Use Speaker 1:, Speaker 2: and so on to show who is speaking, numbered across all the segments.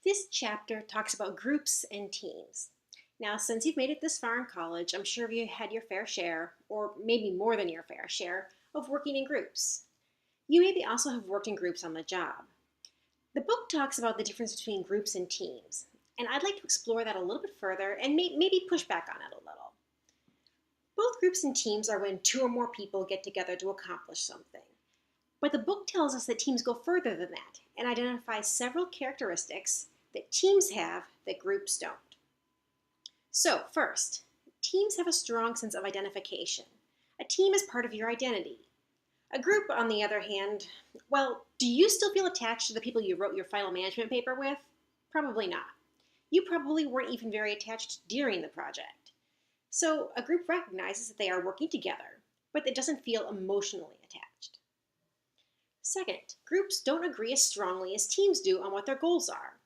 Speaker 1: This chapter talks about groups and teams. Now, since you've made it this far in college, I'm sure you've had your fair share, or maybe more than your fair share, of working in groups. You maybe also have worked in groups on the job. The book talks about the difference between groups and teams, and I'd like to explore that a little bit further and maybe push back on it a little. Both groups and teams are when two or more people get together to accomplish something. But the book tells us that teams go further than that and identify several characteristics that teams have that groups don't. So, first, teams have a strong sense of identification. A team is part of your identity. A group, on the other hand, well, do you still feel attached to the people you wrote your final management paper with? Probably not. You probably weren't even very attached during the project. So, a group recognizes that they are working together, but it doesn't feel emotionally attached. Second, groups don't agree as strongly as teams do on what their goals are.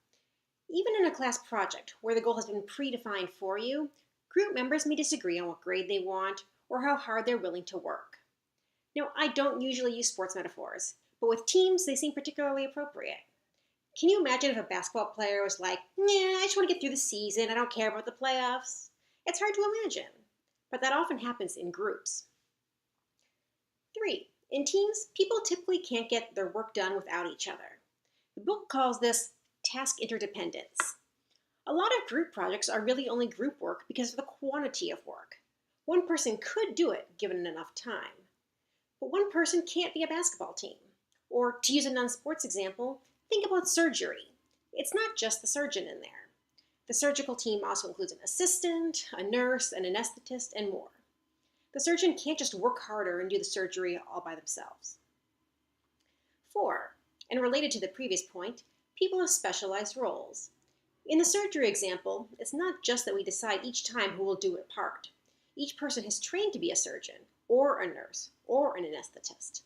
Speaker 1: Even in a class project where the goal has been predefined for you, group members may disagree on what grade they want or how hard they're willing to work. Now, I don't usually use sports metaphors, but with teams, they seem particularly appropriate. Can you imagine if a basketball player was like, "Nah, I just want to get through the season, I don't care about the playoffs"? It's hard to imagine, but that often happens in groups. 3. In teams, people typically can't get their work done without each other. The book calls this task interdependence. A lot of group projects are really only group work because of the quantity of work. One person could do it given enough time, but one person can't be a basketball team. Or, to use a non-sports example, think about surgery. It's not just the surgeon in there. The surgical team also includes an assistant, a nurse, an anesthetist, and more. The surgeon can't just work harder and do the surgery all by themselves. 4. And related to the previous point, people have specialized roles. In the surgery example, it's not just that we decide each time who will do what part. Each person has trained to be a surgeon, or a nurse, or an anesthetist.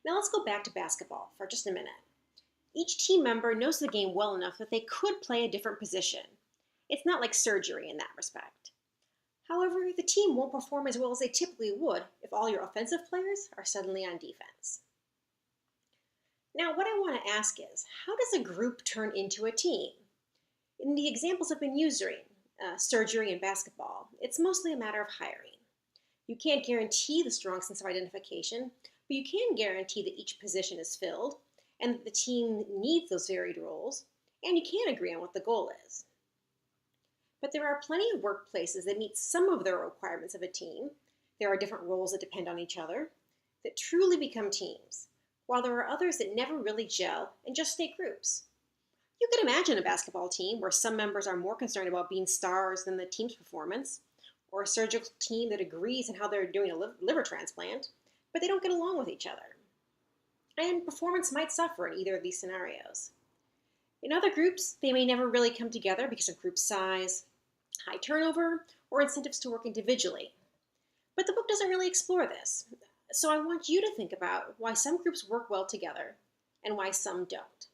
Speaker 1: Now let's go back to basketball for just a minute. Each team member knows the game well enough that they could play a different position. It's not like surgery in that respect. However, the team won't perform as well as they typically would if all your offensive players are suddenly on defense. Now, what I want to ask is, how does a group turn into a team? In the examples I've been using, surgery and basketball, it's mostly a matter of hiring. You can't guarantee the strong sense of identification, but you can guarantee that each position is filled and that the team needs those varied roles, and you can agree on what the goal is. But there are plenty of workplaces that meet some of the requirements of a team. There are different roles that depend on each other, that truly become teams, while there are others that never really gel and just stay groups. You could imagine a basketball team where some members are more concerned about being stars than the team's performance, or a surgical team that agrees on how they're doing a liver transplant, but they don't get along with each other. And performance might suffer in either of these scenarios. In other groups, they may never really come together because of group size, high turnover, or incentives to work individually. But the book doesn't really explore this, so I want you to think about why some groups work well together and why some don't.